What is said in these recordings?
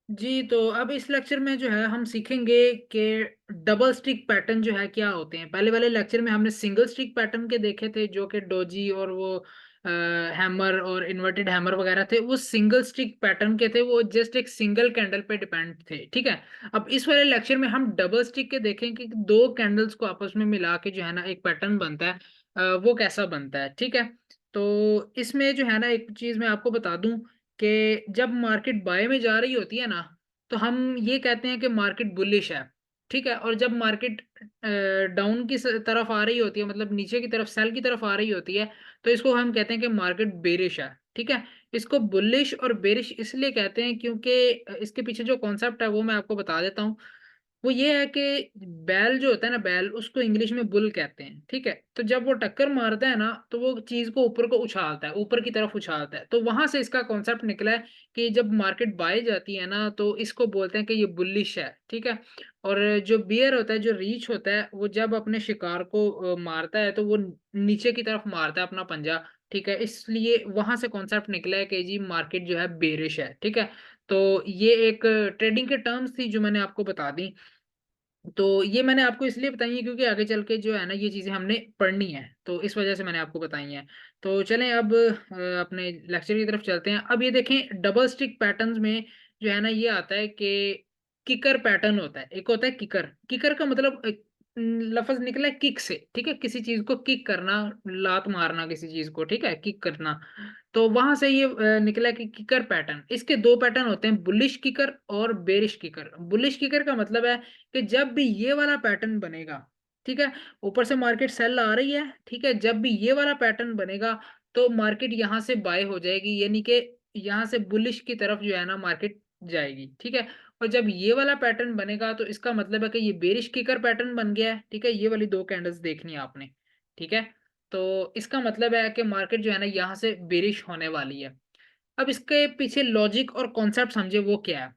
जी, तो अब इस लेक्चर में जो है हम सीखेंगे कि डबल स्टिक पैटर्न जो है क्या होते हैं। पहले वाले लेक्चर में हमने सिंगल स्टिक पैटर्न के देखे थे, जो कि डोजी और वो हैमर और इन्वर्टेड हैमर वगैरह थे। वो सिंगल स्टिक पैटर्न के थे, वो जस्ट एक सिंगल कैंडल पे डिपेंड थे। ठीक है। अब इस वाले लेक्चर में हम डबल स्टिक के देखेंगे कि दो कैंडल्स को आपस में मिला के जो है ना एक पैटर्न बनता है। वो कैसा बनता है। ठीक है। तो इसमें जो है ना एक चीज मैं आपको बता दूं कि जब मार्केट बाय में जा रही होती है ना, तो हम ये कहते हैं कि मार्केट बुलिश है। ठीक है। और जब मार्केट डाउन की तरफ आ रही होती है, मतलब नीचे की तरफ सेल की तरफ आ रही होती है, तो इसको हम कहते हैं कि मार्केट बेरिश है। ठीक है। इसको बुलिश और बेरिश इसलिए कहते हैं क्योंकि इसके पीछे जो कॉन्सेप्ट है वो मैं आपको बता देता हूँ। वो ये है कि बैल जो होता है ना, बैल उसको इंग्लिश में बुल कहते हैं। ठीक है। तो जब वो टक्कर मारता है ना, तो वो चीज को ऊपर को उछालता है, ऊपर की तरफ उछालता है। तो वहां से इसका कॉन्सेप्ट निकला है कि जब मार्केट बाय जाती है ना, तो इसको बोलते हैं कि ये बुलिश है। ठीक है। और जो बियर होता है, जो रीछ होता है, वो जब अपने शिकार को मारता है, तो वो नीचे की तरफ मारता है अपना पंजा। ठीक है। इसलिए वहां से कॉन्सेप्ट निकला है कि जी मार्केट जो है बेरिश है। ठीक है। तो ये एक ट्रेडिंग के टर्म्स थी जो मैंने आपको बता दी। तो ये मैंने आपको इसलिए बताई है क्योंकि आगे चल के जो है ना ये चीजें हमने पढ़नी है, तो इस वजह से मैंने आपको बताई हैं। तो चलें अब अपने लेक्चर की तरफ चलते हैं। अब ये देखें, डबल स्टिक पैटर्न्स में जो है ना ये आता है कि किकर पैटर्न होता है। एक होता है किकर। किकर का मतलब लफ्ज निकला है किक से। ठीक है। किसी चीज को किक करना, लात मारना किसी चीज को। ठीक है। किक करना। तो वहां से ये निकला कि किकर पैटर्न, इसके दो पैटर्न होते हैं, बुलिश किकर और बेरिश किकर। बुलिश किकर का मतलब है कि जब भी ये वाला पैटर्न बनेगा, ठीक है, ऊपर से मार्केट सेल आ रही है, ठीक है, जब भी ये वाला पैटर्न बनेगा, तो मार्केट यहां से बाय हो जाएगी, यानी कि यहां से बुलिश की तरफ जो है ना मार्केट जाएगी। ठीक है। और जब ये वाला पैटर्न बनेगा, तो इसका मतलब है कि ये बेरिश किकर पैटर्न बन गया है। ठीक है। ये वाली दो कैंडल्स देखनी है आपने। ठीक है। तो इसका मतलब है कि मार्केट जो है ना यहाँ से बेरिश होने वाली है। अब इसके पीछे लॉजिक और कॉन्सेप्ट समझे वो क्या है।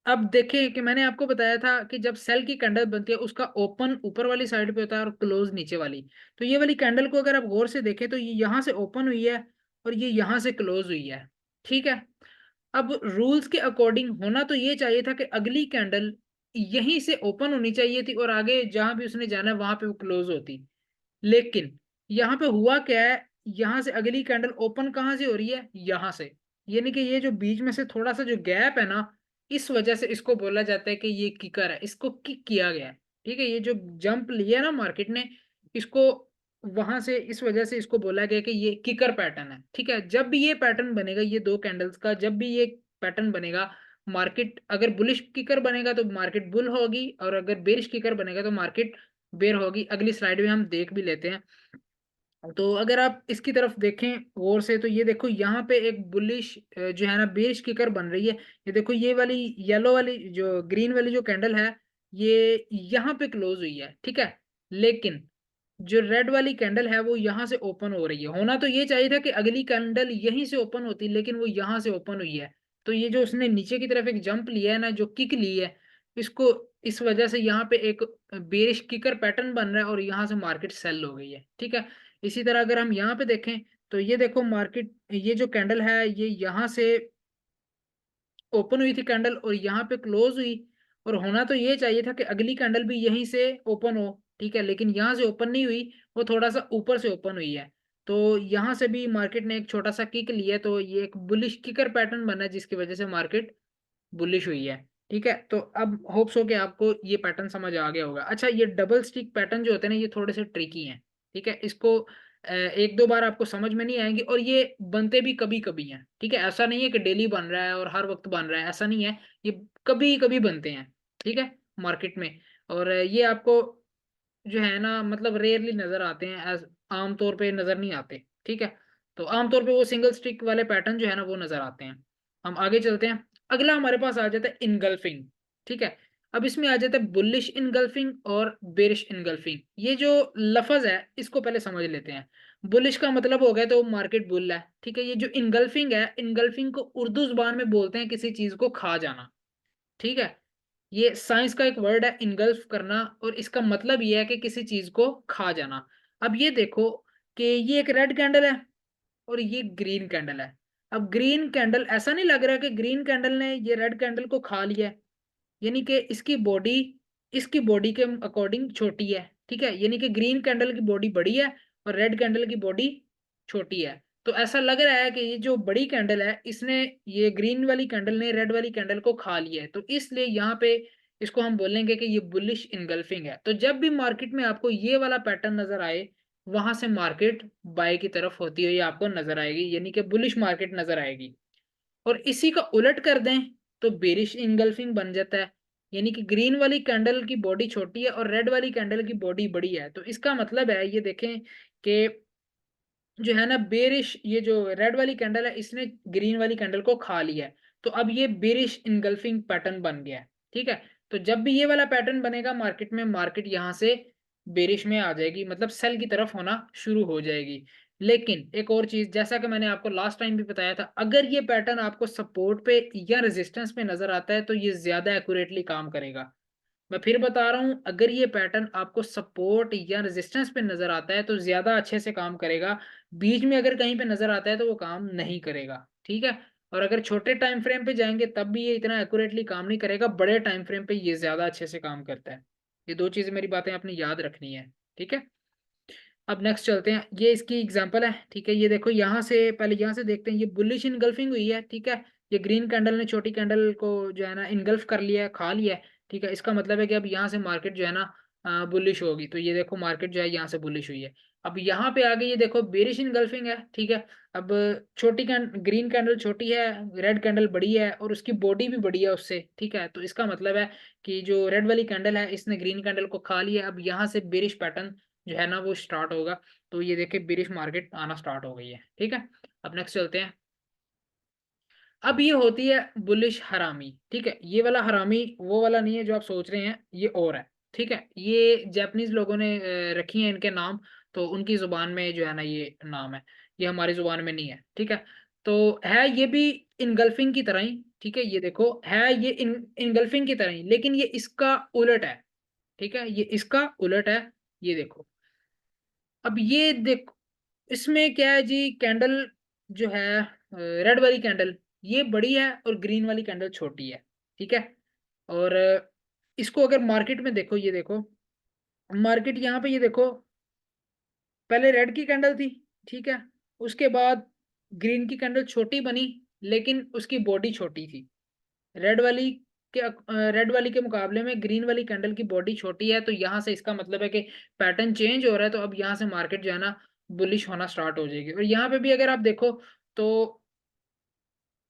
अब देखें कि मैंने आपको बताया था कि जब सेल की कैंडल बनती है, उसका ओपन ऊपर वाली साइड पे होता है और क्लोज नीचे वाली। तो ये वाली कैंडल को अगर आप गौर से देखें, तो ये यहाँ से ओपन हुई है और ये यहाँ से क्लोज हुई है। ठीक है। अब रूल्स के अकॉर्डिंग होना तो ये चाहिए था कि अगली कैंडल यहीं से ओपन होनी चाहिए थी और आगे जहां भी उसने जाना है वहां पे वो क्लोज होती। लेकिन यहाँ पे हुआ क्या है, यहाँ से अगली कैंडल ओपन कहाँ से हो रही है, यहाँ से। यानी कि ये जो बीच में से थोड़ा सा जो गैप है ना, इस वजह से इसको बोला जाता है कि ये किकर है, इसको किक किया गया है। ठीक है। ये जो जंप लिया ना मार्केट ने, इसको वहां से इस वजह से इसको बोला गया कि ये किकर पैटर्न है। ठीक है। जब भी ये पैटर्न बनेगा, ये दो कैंडल्स का जब भी ये पैटर्न बनेगा, मार्केट अगर बुलिश किकर बनेगा तो मार्केट बुल होगी, और अगर बेरिश किकर बनेगा तो मार्केट बेर होगी। अगली स्लाइड में हम देख भी लेते हैं। तो अगर आप इसकी तरफ देखें गौर से, तो ये देखो यहाँ पे एक बुलिश जो है ना बेरिश किकर बन रही है। ये देखो ये वाली येलो वाली जो ग्रीन वाली जो कैंडल है, ये यहाँ पे क्लोज हुई है। ठीक है। लेकिन जो रेड वाली कैंडल है वो यहाँ से ओपन हो रही है। होना तो ये चाहिए था कि अगली कैंडल यहीं से ओपन होती, लेकिन वो यहाँ से ओपन हुई है। तो ये जो उसने नीचे की तरफ एक जंप लिया है ना, जो किक ली है, इसको इस वजह से यहाँ पे एक बेरिश किकर पैटर्न बन रहा है और यहाँ से मार्केट सेल हो गई है। ठीक है। इसी तरह अगर हम यहाँ पे देखें, तो ये देखो मार्केट, ये जो कैंडल है ये यहाँ से ओपन हुई थी कैंडल और यहाँ पे क्लोज हुई। और होना तो ये चाहिए था कि अगली कैंडल भी यहीं से ओपन हो। ठीक है। लेकिन यहाँ से ओपन नहीं हुई, वो थोड़ा सा ऊपर से ओपन हुई है। तो यहाँ से भी मार्केट ने एक छोटा सा किक लिया है, तो ये एक बुलिश किकर पैटर्न बना है, जिसकी वजह से मार्केट बुलिश हुई है। ठीक है। तो अब होप्स हो कि आपको ये पैटर्न समझ आ गया होगा। अच्छा, ये डबल स्टिक पैटर्न जो होते हैं ना, ये थोड़े से ट्रिकी हैं। ठीक है। इसको एक दो बार आपको समझ में नहीं आएंगे, और ये बनते भी कभी कभी हैं। ठीक है। ऐसा नहीं है कि डेली बन रहा है और हर वक्त बन रहा है, ऐसा नहीं है। ये कभी कभी बनते हैं। ठीक है। मार्केट में। और ये आपको जो है ना मतलब रेयरली नजर आते हैं, एज आम तौर पे नजर नहीं आते। ठीक है। तो आमतौर पे वो सिंगल स्टिक वाले पैटर्न जो है ना वो नजर आते हैं। हम आगे चलते हैं। अगला हमारे पास आ जाता है इनगल्फिंग। ठीक है। अब इसमें आ जाता है बुलिश इनगल्फिंग और बेरिश इनगल्फिंग। ये जो लफज है इसको पहले समझ लेते हैं। बुलिश का मतलब हो गया तो मार्केट बुल है। ठीक है। ये जो इनगल्फिंग है, इनगल्फिंग को उर्दू जुबान में बोलते हैं किसी चीज को खा जाना। ठीक है। ये साइंस का एक वर्ड है इनगल्फ करना, और इसका मतलब ये है कि किसी चीज को खा जाना। अब ये देखो कि ये एक रेड कैंडल है और ये ग्रीन कैंडल है। अब ग्रीन कैंडल, ऐसा नहीं लग रहा कि ग्रीन कैंडल ने ये रेड कैंडल को खा लिया है, यानी कि इसकी बॉडी के अकॉर्डिंग छोटी है, ठीक है, यानी कि ग्रीन कैंडल की बॉडी बड़ी है और रेड कैंडल की बॉडी छोटी है। तो ऐसा लग रहा है कि ये जो बड़ी कैंडल है इसने, ये ग्रीन वाली कैंडल ने रेड वाली कैंडल को खा लिया है, तो इसलिए यहाँ पे इसको हम बोलेंगे कि ये बुलिश इनगल्फिंग है। तो जब भी मार्केट में आपको ये वाला पैटर्न नजर आए, वहां से मार्केट बाय की तरफ होती हुई आपको नजर आएगी, यानी कि बुलिश मार्केट नजर आएगी। और इसी का उलट कर दें तो बेरिश इनगल्फिंग बन जाता है, यानी कि ग्रीन वाली कैंडल की बॉडी छोटी है और रेड वाली कैंडल की बॉडी बड़ी है। तो इसका मतलब है, ये देखें कि जो है ना बेरिश, ये जो रेड वाली कैंडल है इसने ग्रीन वाली कैंडल को खा लिया है, तो अब ये बेरिश इनगल्फिंग पैटर्न बन गया है, ठीक है। तो जब भी ये वाला पैटर्न बनेगा मार्केट में, मार्केट यहाँ से बेरिश में आ जाएगी, मतलब सेल की तरफ होना शुरू हो जाएगी। लेकिन एक और चीज, जैसा कि मैंने आपको लास्ट टाइम भी बताया था, अगर ये पैटर्न आपको सपोर्ट पे या रेजिस्टेंस पे नजर आता है तो ये ज्यादा एक्यूरेटली काम करेगा। मैं फिर बता रहा हूं, अगर ये पैटर्न आपको सपोर्ट या रेजिस्टेंस पे नजर आता है तो ज्यादा अच्छे से काम करेगा। बीच में अगर कहीं पे नजर आता है तो वो काम नहीं करेगा, ठीक है। और अगर छोटे टाइम फ्रेम पे जाएंगे तब भी ये इतना एक्यूरेटली काम नहीं करेगा, बड़े टाइम फ्रेम पे ये ज्यादा अच्छे से काम करता है। ये दो चीजें मेरी बातें आपने याद रखनी है, ठीक है। अब नेक्स्ट चलते हैं, ये इसकी एग्जांपल है, ठीक है। ये देखो, यहाँ से पहले यहाँ से देखते हैं, ये बुलिश इनगल्फिंग हुई है, ठीक है। ये ग्रीन कैंडल ने छोटी कैंडल को जो है ना इनगल्फ कर लिया है, खा लिया है, ठीक है। इसका मतलब है कि अब यहाँ से मार्केट जो है ना बुलिश होगी। तो ये देखो मार्केट जो है यहाँ से बुलिश हुई है। अब यहाँ पे आगे ये देखो बेरिश इनगल्फिंग है, ठीक है। अब छोटी ग्रीन कैंडल छोटी है, रेड कैंडल बड़ी है और उसकी बॉडी भी बड़ी है उससे, ठीक है। तो इसका मतलब है कि जो रेड वाली कैंडल है इसने ग्रीन कैंडल को खा लिया। अब यहाँ से बेरिश पैटर्न जो है ना वो स्टार्ट होगा। तो ये देखिए बेरिश मार्केट आना स्टार्ट हो गई है, ठीक है। अब नेक्स्ट चलते हैं। अब ये होती है बुलिश हरामी, ठीक है। ये वाला हरामी वो वाला नहीं है जो आप सोच रहे हैं, ये और है, ठीक है। ये जापानीज लोगों ने रखी है इनके नाम, तो उनकी जुबान में जो है ना ये नाम है, ये हमारी जुबान में नहीं है, ठीक है। तो है ये भी इनगल्फिंग की तरह ही, ठीक है। ये देखो है ये इनगल्फिंग की तरह ही, लेकिन ये इसका उलट है, ठीक है। ये इसका उलट है, ये देखो। अब ये देखो, इसमें क्या है जी, कैंडल जो है रेड वाली कैंडल ये बड़ी है और ग्रीन वाली कैंडल छोटी है, ठीक है। और इसको अगर मार्केट में देखो, ये देखो मार्केट यहाँ पे, ये देखो पहले रेड की कैंडल थी, ठीक है। उसके बाद ग्रीन की कैंडल छोटी बनी, लेकिन उसकी बॉडी छोटी थी। रेड वाली रेड वाली के मुकाबले में ग्रीन वाली कैंडल की बॉडी छोटी है, तो यहाँ से इसका मतलब है कि पैटर्न चेंज हो रहा है। तो अब यहाँ से मार्केट जो है ना बुलिश होना स्टार्ट हो जाएगी। और यहाँ पे भी अगर आप देखो तो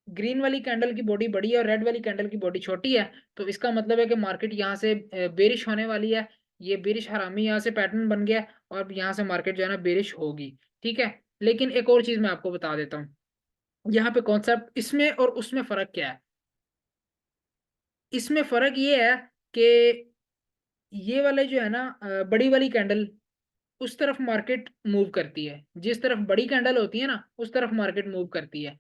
ग्रीन वाली कैंडल की बॉडी बड़ी है और रेड वाली कैंडल की बॉडी छोटी है, तो इसका मतलब है कि मार्केट यहाँ से बेरिश होने वाली है। ये बेरिश हरामी यहाँ से पैटर्न बन गया और अब यहाँ से मार्केट जो है ना बेरिश होगी, ठीक है। लेकिन एक और चीज मैं आपको बता देता हूँ, यहाँ पे कॉन्सेप्ट इसमें और उसमें फर्क क्या है। इसमें फर्क ये है कि ये वाले जो है ना बड़ी वाली कैंडल उस तरफ मार्केट मूव करती है, जिस तरफ बड़ी कैंडल होती है ना उस तरफ मार्केट मूव करती है।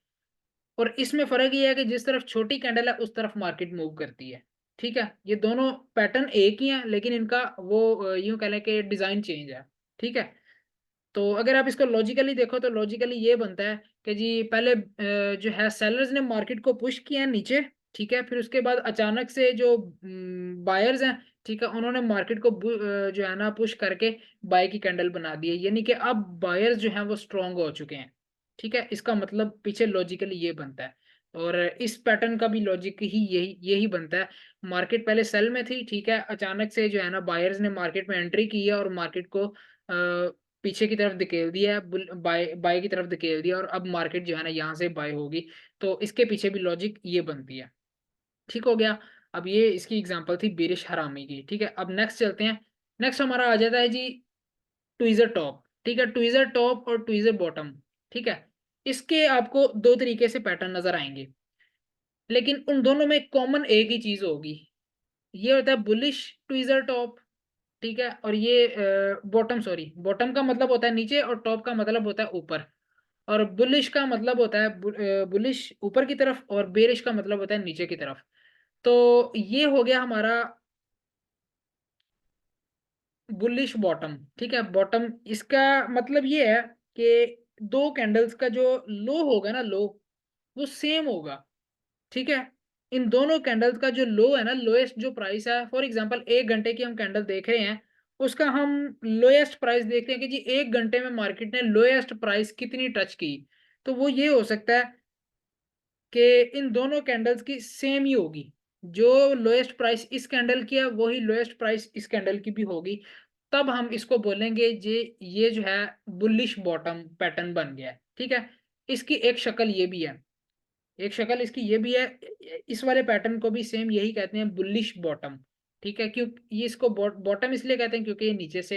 और इसमें फर्क ये है कि जिस तरफ छोटी कैंडल है उस तरफ मार्केट मूव करती है, ठीक है। ये दोनों पैटर्न एक ही है, लेकिन इनका वो यूं कह लें कि डिजाइन चेंज है, ठीक है। तो अगर आप इसको लॉजिकली देखो तो लॉजिकली ये बनता है कि जी पहले जो है सेलर्स ने मार्केट को पुश किया नीचे, ठीक है। फिर उसके बाद अचानक से जो बायर्स हैं, ठीक है, उन्होंने मार्केट को जो है ना पुश करके बाय की कैंडल बना दी है, यानी कि अब बायर्स जो हैं वो स्ट्रांग हो चुके हैं, ठीक है। इसका मतलब पीछे लॉजिकली ये बनता है। और इस पैटर्न का भी लॉजिक ही यही यही बनता है। मार्केट पहले सेल में थी, ठीक है, अचानक से जो है ना बायर्स ने मार्केट में एंट्री की है और मार्केट को पीछे की तरफ धकेल दिया है, बाय बाय की तरफ धकेल दिया और अब मार्केट जो है ना यहाँ से बाय होगी। तो इसके पीछे भी लॉजिक ये बनती है, ठीक हो गया। अब ये इसकी एग्जांपल थी बेरिश हरामी की, ठीक है। अब नेक्स्ट चलते हैं। नेक्स्ट हमारा आ जाता है जी ट्वीजर टॉप, ठीक है। ट्वीजर टॉप और ट्वीजर बॉटम, ठीक है। इसके आपको दो तरीके से पैटर्न नजर आएंगे, लेकिन उन दोनों में कॉमन एक ही चीज होगी। ये होता है बुलिश ट्वीजर टॉप, ठीक है। और ये बॉटम, सॉरी, बॉटम का मतलब होता है नीचे और टॉप का मतलब होता है ऊपर। और बुलिश का मतलब होता है बुलिश ऊपर की तरफ और बेरिश का मतलब होता है नीचे की तरफ। तो ये हो गया हमारा बुलिश बॉटम, ठीक है। बॉटम इसका मतलब ये है कि दो कैंडल्स का जो लो होगा ना, लो, वो सेम होगा, ठीक है। इन दोनों कैंडल्स का जो लो है ना, लोएस्ट जो प्राइस है, फॉर एग्जांपल 1 घंटे की हम कैंडल देख रहे हैं, उसका हम लोएस्ट प्राइस देखते हैं कि जी 1 घंटे में मार्केट ने लोएस्ट प्राइस कितनी टच की, तो वो ये हो सकता है कि इन दोनों कैंडल्स की सेम ही होगी। जो लोएस्ट प्राइस इस कैंडल की है वही लोएस्ट प्राइस इस कैंडल की भी होगी। तब हम इसको बोलेंगे जे ये जो है बुलिश बॉटम पैटर्न बन गया है, ठीक है। इसकी एक शक्ल ये भी है, एक शक्ल इसकी ये भी है। इस वाले पैटर्न को भी सेम यही कहते हैं, बुलिश बॉटम, ठीक है। क्यों ये इसको बॉटम इसलिए कहते हैं क्योंकि ये नीचे से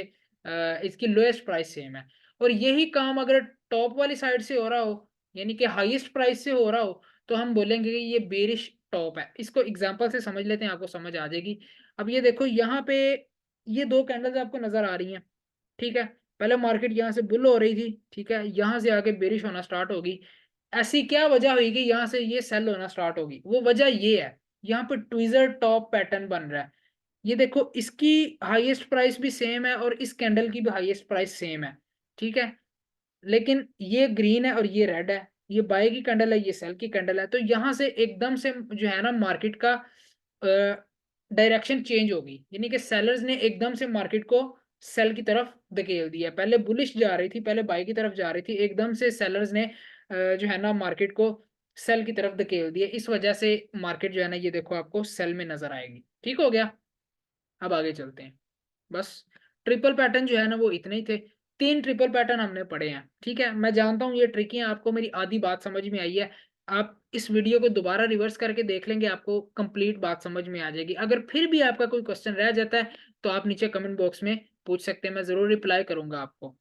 इसकी लोएस्ट प्राइस सेम है। और यही काम अगर टॉप वाली साइड से हो रहा हो, यानी कि हाईएस्ट प्राइस से हो रहा हो, तो हम बोलेंगे कि ये बेरिश टॉप है। इसको एग्जांपल से समझ लेते हैं, आपको समझ आ जाएगी। अब ये देखो यहाँ पे ये दो कैंडल्स आपको नजर आ रही हैं, ठीक है। पहले मार्केट यहाँ से बुल हो रही थी, ठीक है, यहाँ से आके बेरिश होना स्टार्ट होगी। ऐसी क्या वजह हुई कि यहाँ से ये सेल होना स्टार्ट होगी? वो वजह ये है, यहाँ पे ट्विजर टॉप पैटर्न बन रहा है। ये देखो इसकी हाईएस्ट प्राइस भी सेम है और इस कैंडल की भी हाईएस्ट प्राइस सेम है, ठीक है। लेकिन ये ग्रीन है और ये रेड है, ये बाय की कैंडल है, ये सेल की कैंडल है। तो यहाँ से एकदम से जो है ना मार्केट का डायरेक्शन चेंज होगी, यानी कि सेलर्स ने एकदम से मार्केट को सेल की तरफ धकेल दिया। पहले बुलिश जा रही थी, पहले बाय की तरफ जा रही थी, एकदम से सेलर्स ने जो है ना मार्केट को सेल की तरफ धकेल दिया। इस वजह से मार्केट जो है ना ये देखो आपको सेल में नजर आएगी, ठीक हो गया। अब आगे चलते हैं। बस ट्रिपल पैटर्न जो है ना वो इतने ही थे, 3 ट्रिपल पैटर्न हमने पढ़े हैं, ठीक है। मैं जानता हूँ ये ट्रिकी है, आपको मेरी आधी बात समझ में आई है। आप इस वीडियो को दोबारा रिवर्स करके देख लेंगे, आपको कंप्लीट बात समझ में आ जाएगी। अगर फिर भी आपका कोई क्वेश्चन रह जाता है तो आप नीचे कमेंट बॉक्स में पूछ सकते हैं, मैं जरूर रिप्लाई करूंगा आपको।